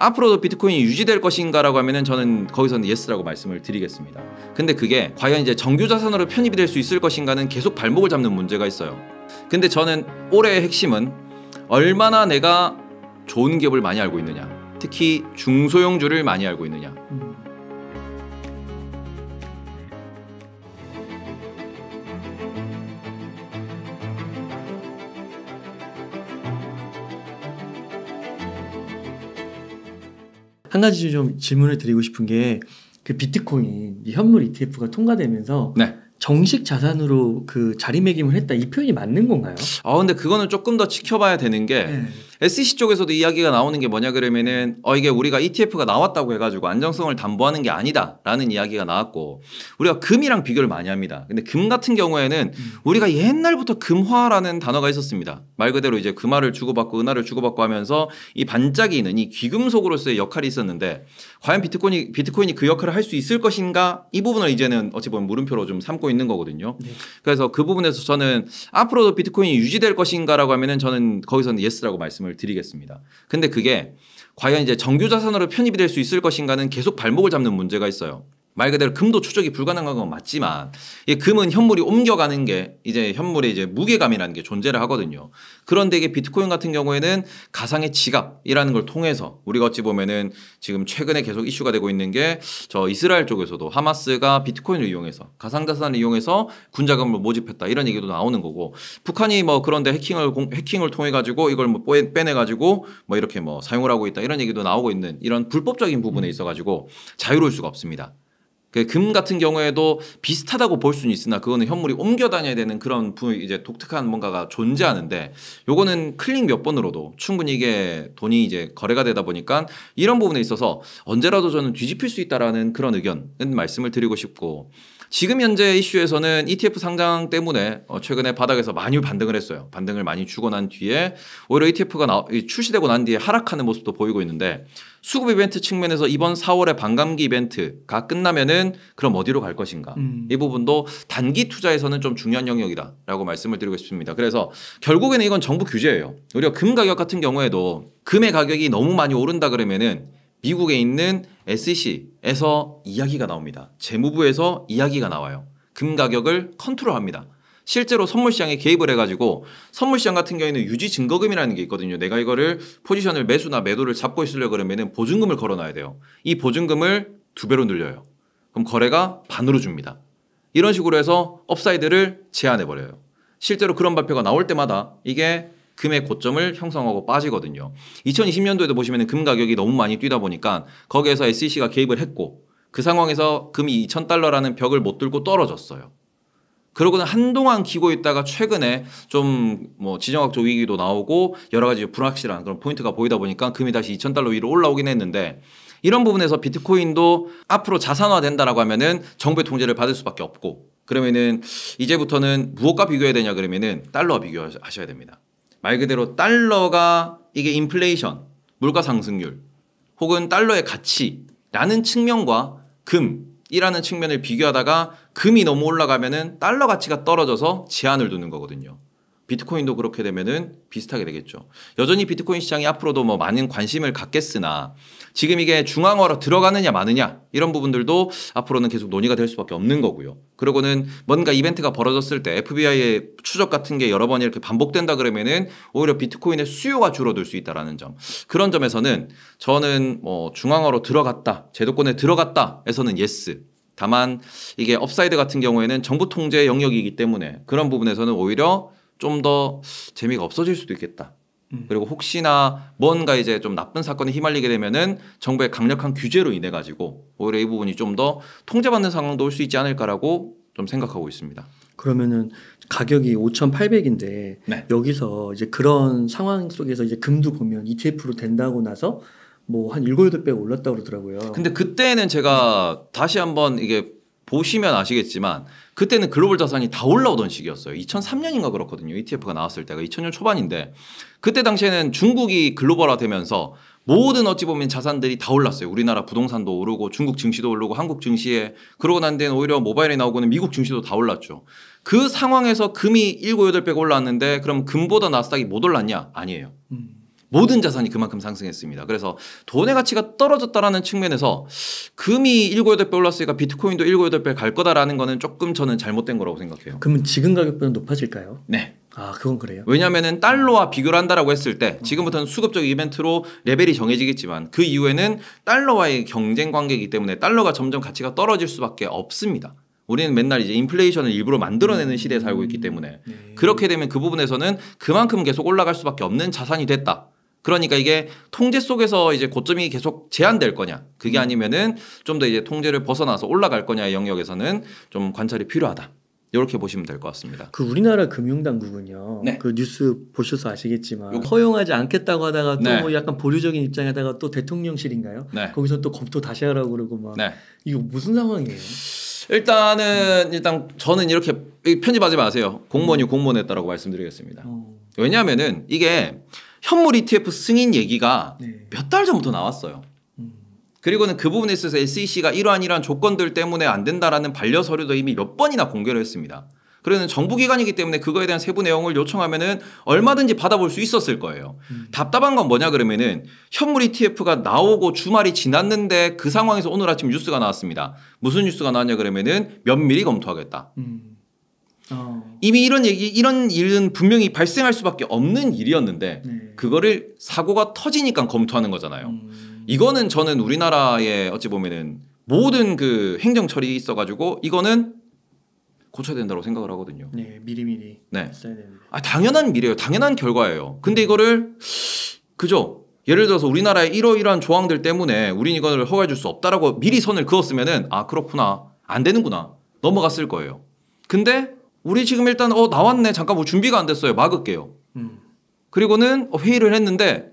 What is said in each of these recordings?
앞으로도 비트코인이 유지될 것인가라고 하면은 저는 거기서는 예스라고 말씀을 드리겠습니다. 근데 그게 과연 이제 정규 자산으로 편입이 될 수 있을 것인가는 계속 발목을 잡는 문제가 있어요. 근데 저는 올해의 핵심은 얼마나 내가 좋은 기업을 많이 알고 있느냐, 특히 중소형주를 많이 알고 있느냐. 한 가지 좀 질문을 드리고 싶은 게 그 비트코인 현물 ETF가 통과되면서 네. 정식 자산으로 그 자리매김을 했다, 이 표현이 맞는 건가요? 근데 그거는 조금 더 지켜봐야 되는 게 SEC 쪽에서도 이야기가 나오는 게 뭐냐 그러면은 이게 우리가 ETF가 나왔다고 해가지고 안정성을 담보하는 게 아니다라는 이야기가 나왔고, 우리가 금이랑 비교를 많이 합니다. 근데 금 같은 경우에는 우리가 옛날부터 금화라는 단어가 있었습니다. 말 그대로 이제 금화를 주고받고 은화를 주고받고 하면서 이 반짝이는 이 귀금속으로서의 역할이 있었는데, 과연 비트코인이 그 역할을 할 수 있을 것인가, 이 부분을 이제는 어찌 보면 물음표로 좀 삼고 있는 거거든요. 그래서 그 부분에서 저는 앞으로도 비트코인이 유지될 것인가라고 하면은 저는 거기서는 예스라고 말씀을 드리겠습니다. 근데 그게 과연 이제 정규 자산으로 편입이 될 수 있을 것인가는 계속 발목을 잡는 문제가 있어요. 말 그대로 금도 추적이 불가능한 건 맞지만, 이 금은 현물이 옮겨가는 게 이제 현물의 이제 무게감이라는 게 존재를 하거든요. 그런데 이게 비트코인 같은 경우에는 가상의 지갑이라는 걸 통해서 우리가 어찌 보면은 지금 최근에 계속 이슈가 되고 있는 게, 저 이스라엘 쪽에서도 하마스가 비트코인을 이용해서 가상자산을 이용해서 군자금을 모집했다, 이런 얘기도 나오는 거고, 북한이 뭐 그런데 해킹을 통해 가지고 이걸 뭐 빼내 가지고 뭐 이렇게 뭐 사용을 하고 있다, 이런 얘기도 나오고 있는 이런 불법적인 부분에 있어 가지고 자유로울 수가 없습니다. 금 같은 경우에도 비슷하다고 볼 수는 있으나 그거는 현물이 옮겨 다녀야 되는 그런 이제 독특한 뭔가가 존재하는데, 요거는 클릭 몇 번으로도 충분히 이게 돈이 이제 거래가 되다 보니까 이런 부분에 있어서 언제라도 저는 뒤집힐 수 있다라는 그런 의견은 말씀을 드리고 싶고, 지금 현재 이슈에서는 ETF 상장 때문에 최근에 바닥에서 많이 반등을 했어요. 반등을 많이 주고 난 뒤에 오히려 ETF가 출시되고 난 뒤에 하락하는 모습도 보이고 있는데, 수급 이벤트 측면에서 이번 4월에 반감기 이벤트가 끝나면은 그럼 어디로 갈 것인가, 이 부분도 단기 투자에서는 좀 중요한 영역이다라고 말씀을 드리고 싶습니다. 그래서 결국에는 이건 정부 규제예요. 우리가 금 가격 같은 경우에도 금의 가격이 너무 많이 오른다 그러면은 미국에 있는 SEC에서 이야기가 나옵니다. 재무부에서 이야기가 나와요. 금 가격을 컨트롤합니다. 실제로 선물시장에 개입을 해가지고, 선물시장 같은 경우에는 유지 증거금이라는 게 있거든요. 내가 이거를 포지션을 매수나 매도를 잡고 있으려고 그러면은 보증금을 걸어놔야 돼요. 이 보증금을 2배로 늘려요. 그럼 거래가 반으로 줍니다. 이런 식으로 해서 업사이드를 제한해버려요. 실제로 그런 발표가 나올 때마다 이게 금의 고점을 형성하고 빠지거든요. 2020년도에도 보시면 금 가격이 너무 많이 뛰다 보니까 거기에서 SEC가 개입을 했고, 그 상황에서 금이 $2,000라는 벽을 못 뚫고 떨어졌어요. 그러고는 한동안 기고 있다가 최근에 좀 뭐 지정학적 위기도 나오고 여러 가지 불확실한 그런 포인트가 보이다 보니까 금이 다시 $2,000 위로 올라오긴 했는데, 이런 부분에서 비트코인도 앞으로 자산화된다라고 하면은 정부의 통제를 받을 수밖에 없고, 그러면은 이제부터는 무엇과 비교해야 되냐 그러면은 달러와 비교하셔야 됩니다. 말 그대로 달러가 이게 인플레이션, 물가 상승률 혹은 달러의 가치라는 측면과 금이라는 측면을 비교하다가 금이 너무 올라가면은 달러 가치가 떨어져서 제한을 두는 거거든요. 비트코인도 그렇게 되면은 비슷하게 되겠죠. 여전히 비트코인 시장이 앞으로도 뭐 많은 관심을 갖겠으나, 지금 이게 중앙화로 들어가느냐 마느냐 이런 부분들도 앞으로는 계속 논의가 될 수밖에 없는 거고요. 그러고는 뭔가 이벤트가 벌어졌을 때 FBI의 추적 같은 게 여러 번 이렇게 반복된다 그러면은 오히려 비트코인의 수요가 줄어들 수 있다라는 점, 그런 점에서는 저는 뭐 중앙화로 들어갔다, 제도권에 들어갔다 에서는 예스. 다만 이게 업사이드 같은 경우에는 정부 통제 영역이기 때문에 그런 부분에서는 오히려 좀 더 재미가 없어질 수도 있겠다. 그리고 혹시나 뭔가 이제 좀 나쁜 사건에 휘말리게 되면은 정부의 강력한 규제로 인해 가지고 오히려 이 부분이 좀 더 통제받는 상황도 올 수 있지 않을까라고 좀 생각하고 있습니다. 그러면은 가격이 5,800인데 네. 여기서 이제 그런 상황 속에서 이제 금도 보면 ETF로 된다고 나서 뭐 한 7, 8배 올랐다고 그러더라고요. 근데 그때는 제가 다시 한번 이게 보시면 아시겠지만 그때는 글로벌 자산이 다 올라오던 시기였어요. 2003년인가 그렇거든요. ETF가 나왔을 때가 2000년 초반인데, 그때 당시에는 중국이 글로벌화되면서 모든 어찌 보면 자산들이 다 올랐어요. 우리나라 부동산도 오르고 중국 증시도 오르고 한국 증시에, 그러고 난 데는 오히려 모바일이 나오고는 미국 증시도 다 올랐죠. 그 상황에서 금이 7, 8배 올랐는데 그럼 금보다 나스닥이 못 올랐냐? 아니에요. 모든 자산이 그만큼 상승했습니다. 그래서 돈의 가치가 떨어졌다라는 측면에서 금이 7, 8배 올랐으니까 비트코인도 7, 8배 갈 거다라는 거는 조금 저는 잘못된 거라고 생각해요. 그러면 지금 가격보다 높아질까요? 네. 아, 그건 그래요. 왜냐하면 달러와 비교를 한다라고 했을 때 지금부터는 수급적 이벤트로 레벨이 정해지겠지만 그 이후에는 달러와의 경쟁 관계이기 때문에 달러가 점점 가치가 떨어질 수밖에 없습니다. 우리는 맨날 이제 인플레이션을 일부러 만들어내는 시대에 살고 있기 때문에 그렇게 되면 그 부분에서는 그만큼 계속 올라갈 수밖에 없는 자산이 됐다. 그러니까 이게 통제 속에서 이제 고점이 계속 제한될 거냐, 그게 아니면은 좀 더 이제 통제를 벗어나서 올라갈 거냐의 영역에서는 좀 관찰이 필요하다. 이렇게 보시면 될 것 같습니다. 그 우리나라 금융당국은요. 네. 그 뉴스 보셔서 아시겠지만 허용하지 않겠다고 하다가 또 네. 뭐 약간 보류적인 입장에다가 또 대통령실인가요? 네. 거기서 또 검토 다시 하라고 그러고 막 네. 이거 무슨 상황이에요? 일단 저는 이렇게 편집하지 마세요. 공무원이 공무원했다라고 말씀드리겠습니다. 왜냐하면은 이게 현물 ETF 승인 얘기가 네. 몇 달 전부터 나왔어요. 그리고는 그 부분에 있어서 SEC가 이러한 조건들 때문에 안 된다라는 반려 서류도 이미 몇 번이나 공개를 했습니다. 그러는 정부기관이기 때문에 그거에 대한 세부 내용을 요청하면은 얼마든지 받아볼 수 있었을 거예요. 답답한 건 뭐냐 그러면은 현물 ETF가 나오고 주말이 지났는데 그 상황에서 오늘 아침 뉴스가 나왔습니다. 무슨 뉴스가 나왔냐 그러면은 면밀히 검토하겠다. 이미 이런 일은 분명히 발생할 수밖에 없는 일이었는데 네. 그거를 사고가 터지니까 검토하는 거잖아요. 이거는 저는 우리나라에 어찌 보면은 모든 그 행정 처리 있어가지고 이거는 고쳐야 된다고 생각을 하거든요. 네, 미리미리 네. 써야 됩니다. 당연한 미래예요. 당연한 결과예요. 근데 이거를 그죠? 예를 들어서 우리나라의 이러이러한 조항들 때문에 우린 이걸 허가해 줄 수 없다라고 미리 선을 그었으면은 아 그렇구나 안 되는구나 넘어갔을 거예요. 근데 우리 지금 일단 나왔네 잠깐 뭐 준비가 안 됐어요 막을게요. 그리고는 회의를 했는데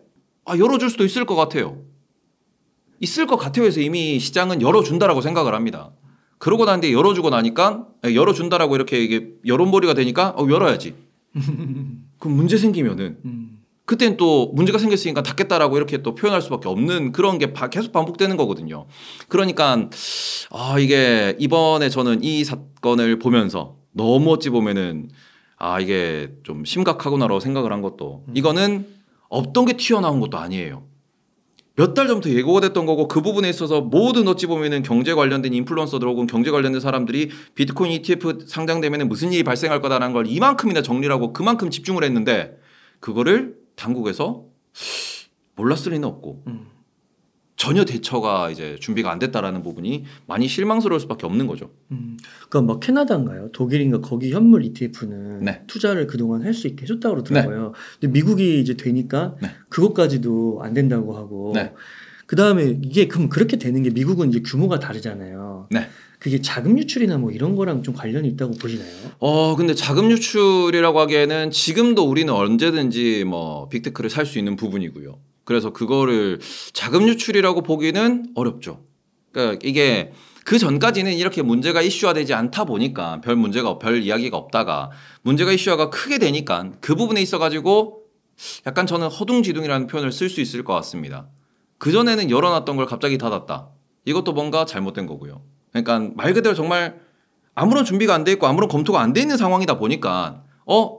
열어줄 수도 있을 것 같아요. 있을 것 같아요 해서 이미 시장은 열어준다라고 생각을 합니다. 그러고 나는데 열어주고 나니까 열어준다라고 이렇게 이게 여론몰이가 되니까 열어야지. 그럼 문제 생기면은 그때는 또 문제가 생겼으니까 닫겠다라고 이렇게 또 표현할 수밖에 없는 그런 게 계속 반복되는 거거든요. 그러니까 이게 이번에 저는 이 사건을 보면서 너무 어찌 보면은 이게 좀 심각하구나라고 생각을 한 것도 이거는 없던 게 튀어나온 것도 아니에요. 몇 달 전부터 예고가 됐던 거고 그 부분에 있어서 모든 어찌 보면은 경제 관련된 인플루언서들 혹은 경제 관련된 사람들이 비트코인 ETF 상장되면은 무슨 일이 발생할 거다라는 걸 이만큼이나 정리를 하고 그만큼 집중을 했는데 그거를 당국에서 몰랐을 리는 없고 전혀 대처가 이제 준비가 안 됐다라는 부분이 많이 실망스러울 수밖에 없는 거죠. 그러니까 막 캐나다인가요? 독일인가 거기 현물 ETF는 네. 투자를 그동안 할 수 있게 해줬다고 그러더라고요. 근데 미국이 이제 되니까 그것까지도 안 된다고 하고 그 다음에 이게 그럼 그렇게 되는 게 미국은 이제 규모가 다르잖아요. 그게 자금 유출이나 뭐 이런 거랑 좀 관련이 있다고 보시나요? 근데 자금 유출이라고 하기에는 지금도 우리는 언제든지 뭐 빅테크를 살 수 있는 부분이고요. 그래서 그거를 자금 유출이라고 보기는 어렵죠. 그러니까 이게 그 전까지는 이렇게 문제가 이슈화되지 않다 보니까 별 이야기가 없다가 문제가 이슈화가 크게 되니까 그 부분에 있어가지고 약간 저는 허둥지둥이라는 표현을 쓸 수 있을 것 같습니다. 그전에는 열어놨던 걸 갑자기 닫았다. 이것도 뭔가 잘못된 거고요. 그러니까 말 그대로 정말 아무런 준비가 안 돼 있고 아무런 검토가 안 돼 있는 상황이다 보니까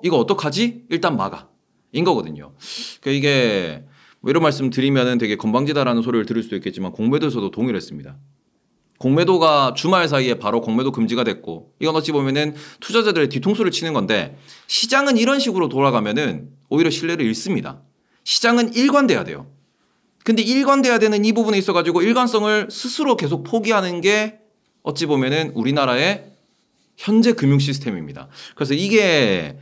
이거 어떡하지? 일단 막아. 인 거거든요. 그러니까 이게 뭐 이런 말씀 드리면은 되게 건방지다라는 소리를 들을 수도 있겠지만 공매도에서도 동일했습니다. 공매도가 주말 사이에 바로 공매도 금지가 됐고 이건 어찌 보면은 투자자들의 뒤통수를 치는 건데 시장은 이런 식으로 돌아가면은 오히려 신뢰를 잃습니다. 시장은 일관돼야 돼요. 근데 일관돼야 되는 이 부분에 있어가지고 일관성을 스스로 계속 포기하는 게 어찌 보면은 우리나라의 현재 금융 시스템입니다. 그래서 이게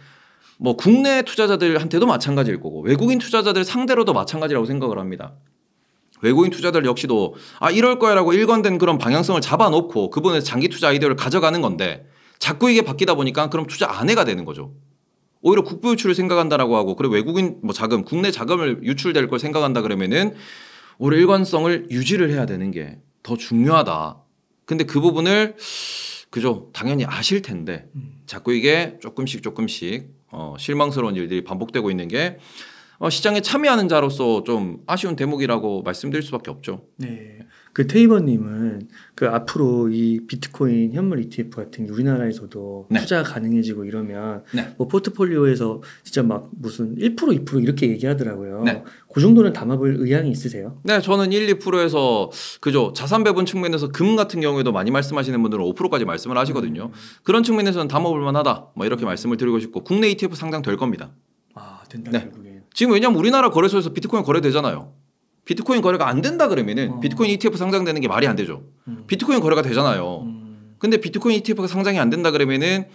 뭐 국내 투자자들한테도 마찬가지일 거고 외국인 투자자들 상대로도 마찬가지라고 생각을 합니다. 외국인 투자자들 역시도 이럴 거야라고 일관된 그런 방향성을 잡아놓고 그분의 장기 투자 아이디어를 가져가는 건데 자꾸 이게 바뀌다 보니까 그럼 투자 안 해가 되는 거죠. 오히려 국부 유출을 생각한다라고 하고 그리고 외국인 뭐 자금, 국내 자금을 유출될 걸 생각한다 그러면은 오히려 일관성을 유지를 해야 되는 게 더 중요하다. 근데 그 부분을 그죠 당연히 아실 텐데 자꾸 이게 조금씩 실망스러운 일들이 반복되고 있는 게 시장에 참여하는 자로서 좀 아쉬운 대목이라고 말씀드릴 수밖에 없죠. 네. 그 테이버님은 그 앞으로 이 비트코인 현물 ETF 같은 게 우리나라에서도 네. 투자 가능해지고 이러면 네. 뭐 포트폴리오에서 진짜 막 무슨 1% 2% 이렇게 얘기하더라고요. 네. 그 정도는 담아볼 의향이 있으세요? 네, 저는 1~2%에서 그죠. 자산 배분 측면에서 금 같은 경우에도 많이 말씀하시는 분들은 5%까지 말씀을 하시거든요. 그런 측면에서는 담아볼 만하다. 뭐 이렇게 말씀을 드리고 싶고 국내 ETF 상장될 겁니다. 아, 된다. 네. 지금 왜냐면 우리나라 거래소에서 비트코인 거래되잖아요. 비트코인 거래가 안 된다 그러면은 비트코인 ETF 상장되는 게 말이 안 되죠. 비트코인 거래가 되잖아요. 근데 비트코인 ETF가 상장이 안 된다 그러면은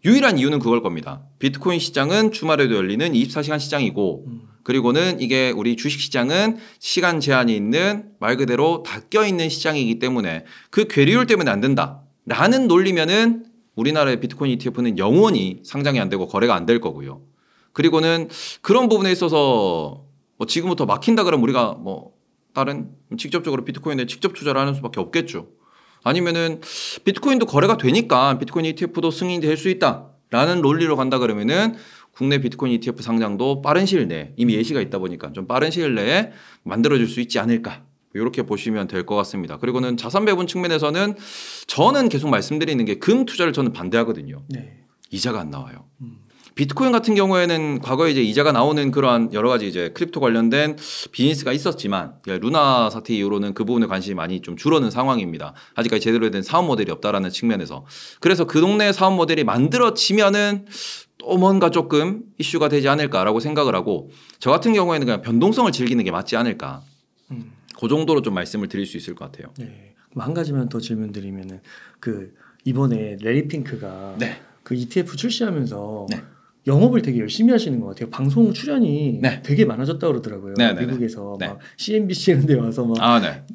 유일한 이유는 그걸 겁니다. 비트코인 시장은 주말에도 열리는 24시간 시장이고 그리고는 이게 우리 주식 시장은 시간 제한이 있는 말 그대로 닫혀 있는 시장이기 때문에 그 괴리율 때문에 안 된다라는 논리면은 우리나라의 비트코인 ETF는 영원히 상장이 안 되고 거래가 안 될 거고요. 그리고는 그런 부분에 있어서 뭐 지금부터 막힌다 그러면 우리가 뭐 다른 직접적으로 비트코인에 직접 투자를 하는 수밖에 없겠죠. 아니면은 비트코인도 거래가 되니까 비트코인 ETF도 승인이 될 수 있다라는 논리로 간다 그러면은 국내 비트코인 ETF 상장도 빠른 시일 내에 이미 예시가 있다 보니까 좀 빠른 시일 내에 만들어질 수 있지 않을까 이렇게 보시면 될 것 같습니다. 그리고는 자산 배분 측면에서는 저는 계속 말씀드리는 게 금 투자를 저는 반대하거든요. 네. 이자가 안 나와요. 비트코인 같은 경우에는 과거에 이제 이자가 나오는 그러한 여러 가지 이제 크립토 관련된 비즈니스가 있었지만 루나 사태 이후로는 그 부분에 관심이 많이 좀 줄어든 상황입니다. 아직까지 제대로 된 사업 모델이 없다라는 측면에서. 그래서 그 동네 사업 모델이 만들어지면은 또 뭔가 조금 이슈가 되지 않을까라고 생각을 하고 저 같은 경우에는 그냥 변동성을 즐기는 게 맞지 않을까. 그 정도로 좀 말씀을 드릴 수 있을 것 같아요. 네. 한 가지만 더 질문 드리면은 그 이번에 레리 핑크가 네. 그 ETF 출시하면서 네. 영업을 되게 열심히 하시는 것 같아요. 방송 출연이 네. 되게 많아졌다고 그러더라고요. 미국에서 막 CNBC 이런 데 와서 막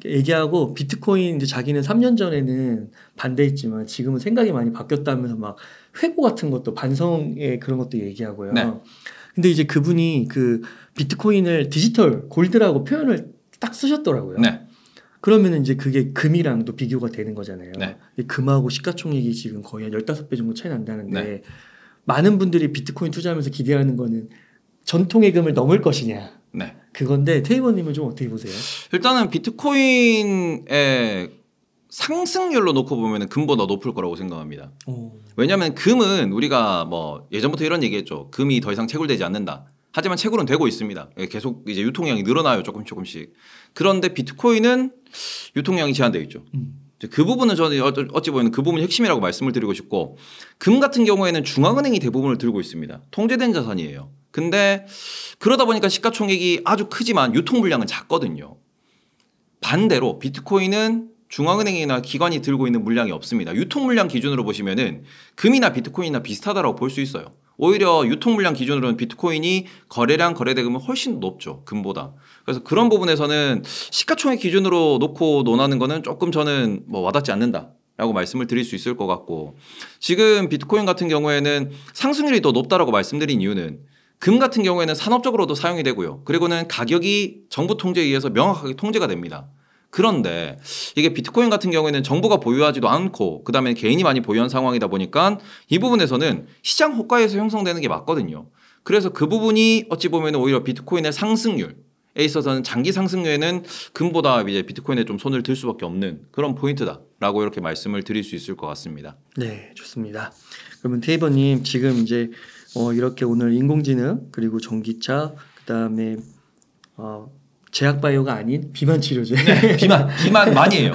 얘기하고 비트코인 이제 자기는 3년 전에는 반대했지만 지금은 생각이 많이 바뀌었다면서 막 회고 같은 것도 반성의 그런 것도 얘기하고요. 근데 이제 그분이 그 비트코인을 디지털 골드라고 표현을 딱 쓰셨더라고요. 그러면 이제 그게 금이랑도 비교가 되는 거잖아요. 금하고 시가총액이 지금 거의 한 15배 정도 차이 난다는데 많은 분들이 비트코인 투자하면서 기대하는 거는 전통의 금을 넘을 것이냐. 그건데 테이버님은 좀 어떻게 보세요? 일단은 비트코인의 상승률로 놓고 보면 금보다 높을 거라고 생각합니다. 왜냐하면 금은 우리가 뭐 예전부터 이런 얘기했죠. 금이 더 이상 채굴되지 않는다. 하지만 채굴은 되고 있습니다. 계속 이제 유통량이 늘어나요. 조금씩. 그런데 비트코인은 유통량이 제한되어 있죠. 그 부분은 저는 어찌 보면 그 부분이 핵심이라고 말씀을 드리고 싶고 금 같은 경우에는 중앙은행이 대부분을 들고 있습니다. 통제된 자산이에요. 근데 그러다 보니까 시가총액이 아주 크지만 유통 물량은 작거든요. 반대로 비트코인은 중앙은행이나 기관이 들고 있는 물량이 없습니다. 유통 물량 기준으로 보시면은 금이나 비트코인이나 비슷하다라고 볼 수 있어요. 오히려 유통 물량 기준으로는 비트코인이 거래량 거래대금은 훨씬 높죠. 금보다. 그래서 그런 부분에서는 시가총액 기준으로 놓고 논하는 거는 조금 저는 뭐 와닿지 않는다라고 말씀을 드릴 수 있을 것 같고 지금 비트코인 같은 경우에는 상승률이 더 높다라고 말씀드린 이유는 금 같은 경우에는 산업적으로도 사용이 되고요. 그리고는 가격이 정부 통제에 의해서 명확하게 통제가 됩니다. 그런데 이게 비트코인 같은 경우에는 정부가 보유하지도 않고 그다음에 개인이 많이 보유한 상황이다 보니까 이 부분에서는 시장 호가에서 형성되는 게 맞거든요. 그래서 그 부분이 어찌 보면 오히려 비트코인의 상승률에 있어서는 장기 상승률에는 금보다 이제 비트코인에 좀 손을 들 수밖에 없는 그런 포인트다라고 이렇게 말씀을 드릴 수 있을 것 같습니다. 네, 좋습니다. 그러면 테이버님 지금 이제 이렇게 오늘 인공지능 그리고 전기차 그다음에 제약바이오가 아닌 비만 치료제. 네, 비만 많이 해요.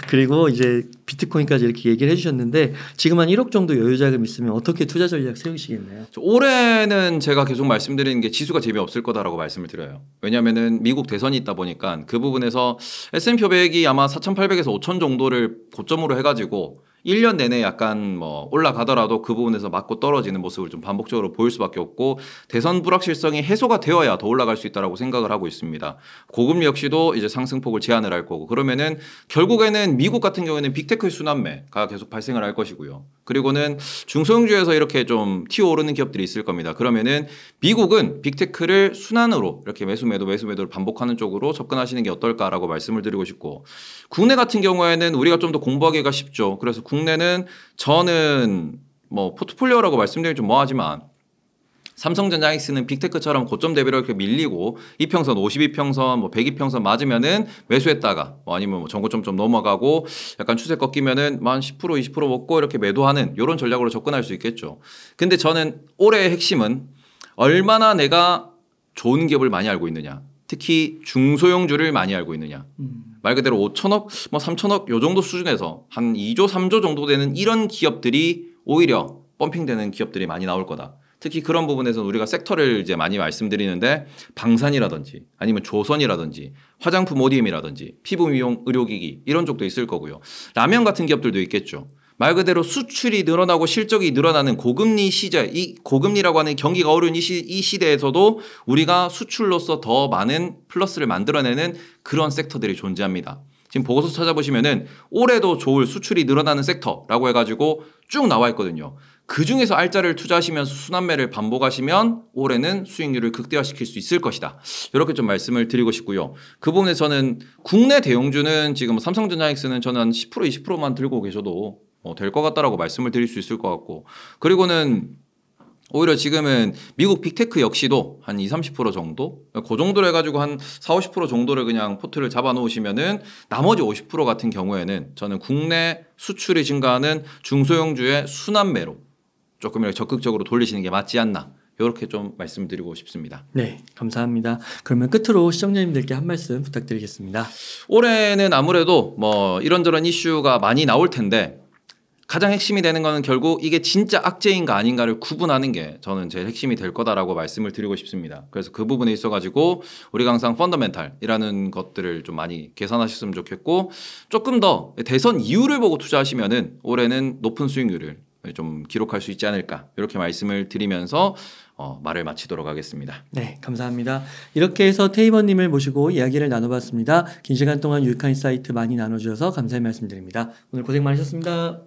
그리고 이제 비트코인까지 이렇게 얘기를 해주셨는데 지금 한 1억 정도 여유자금 있으면 어떻게 투자 전략 세우시겠나요? 올해는 제가 계속 말씀드리는 게 지수가 재미없을 거다라고 말씀을 드려요. 왜냐하면은 미국 대선이 있다 보니까 그 부분에서 S&P 500이 아마 4,800에서 5,000 정도를 고점으로 해가지고 1년 내내 약간 뭐 올라가더라도 그 부분에서 맞고 떨어지는 모습을 좀 반복적으로 보일 수밖에 없고 대선 불확실성이 해소가 되어야 더 올라갈 수 있다라고 생각을 하고 있습니다. 고금리 역시도 이제 상승폭을 제한을 할 거고 그러면은 결국에는 미국 같은 경우에는 빅테크의 순환매가 계속 발생을 할 것이고요. 그리고는 중소형주에서 이렇게 좀 튀어오르는 기업들이 있을 겁니다. 그러면은 미국은 빅테크를 순환으로 이렇게 매수매도를 반복하는 쪽으로 접근하시는 게 어떨까라고 말씀을 드리고 싶고 국내 같은 경우에는 우리가 좀 더 공부하기가 쉽죠. 그래서 국내는 저는 뭐 포트폴리오라고 말씀드리기 좀 뭐하지만 삼성전자 하이닉스는 빅테크처럼 고점 대비로 이렇게 밀리고 이평선, 52평선, 뭐 102평선 맞으면은 매수했다가 뭐 아니면 뭐 전고점 좀 넘어가고 약간 추세 꺾이면은 한 10% 20% 먹고 이렇게 매도하는 이런 전략으로 접근할 수 있겠죠. 근데 저는 올해의 핵심은 얼마나 내가 좋은 기업을 많이 알고 있느냐. 특히 중소형주를 많이 알고 있느냐. 말 그대로 5천억, 뭐 3천억 요 정도 수준에서 한 2조, 3조 정도 되는 이런 기업들이 오히려 펌핑되는 기업들이 많이 나올 거다. 특히 그런 부분에서는 우리가 섹터를 이제 많이 말씀드리는데 방산이라든지 아니면 조선이라든지 화장품 ODM이라든지 피부 미용 의료기기 이런 쪽도 있을 거고요. 라면 같은 기업들도 있겠죠. 말 그대로 수출이 늘어나고 실적이 늘어나는 고금리 시절, 이 고금리라고 하는 경기가 어려운 이 시대에서도 우리가 수출로서 더 많은 플러스를 만들어내는 그런 섹터들이 존재합니다. 지금 보고서 찾아보시면은 올해도 좋을 수출이 늘어나는 섹터라고 해가지고 쭉 나와 있거든요. 그 중에서 알짜를 투자하시면서 순환매를 반복하시면 올해는 수익률을 극대화시킬 수 있을 것이다. 이렇게 좀 말씀을 드리고 싶고요. 그 부분에 저는 국내 대형주는 지금 삼성전자 하이닉스는 저는 한 10% 20%만 들고 계셔도 될 것 같다라고 말씀을 드릴 수 있을 것 같고, 그리고는 오히려 지금은 미국 빅테크 역시도 한 20-30% 정도? 그 정도로 해가지고 한 40-50% 정도를 그냥 포트를 잡아 놓으시면은 나머지 50% 같은 경우에는 저는 국내 수출이 증가하는 중소형주의 순환매로 조금 이렇게 적극적으로 돌리시는 게 맞지 않나. 이렇게 좀 말씀드리고 싶습니다. 네, 감사합니다. 그러면 끝으로 시청자님들께 한 말씀 부탁드리겠습니다. 올해는 아무래도 뭐 이런저런 이슈가 많이 나올 텐데 가장 핵심이 되는 거는 결국 이게 진짜 악재인가 아닌가를 구분하는 게 저는 제일 핵심이 될 거다라고 말씀을 드리고 싶습니다. 그래서 그 부분에 있어가지고 우리가 항상 펀더멘탈이라는 것들을 좀 많이 계산하셨으면 좋겠고, 조금 더 대선 이유를 보고 투자하시면은 올해는 높은 수익률을 좀 기록할 수 있지 않을까, 이렇게 말씀을 드리면서 말을 마치도록 하겠습니다. 네, 감사합니다. 이렇게 해서 테이버님을 모시고 이야기를 나눠봤습니다. 긴 시간 동안 유익한 인사이트 많이 나눠주셔서 감사의 말씀드립니다. 오늘 고생 많으셨습니다.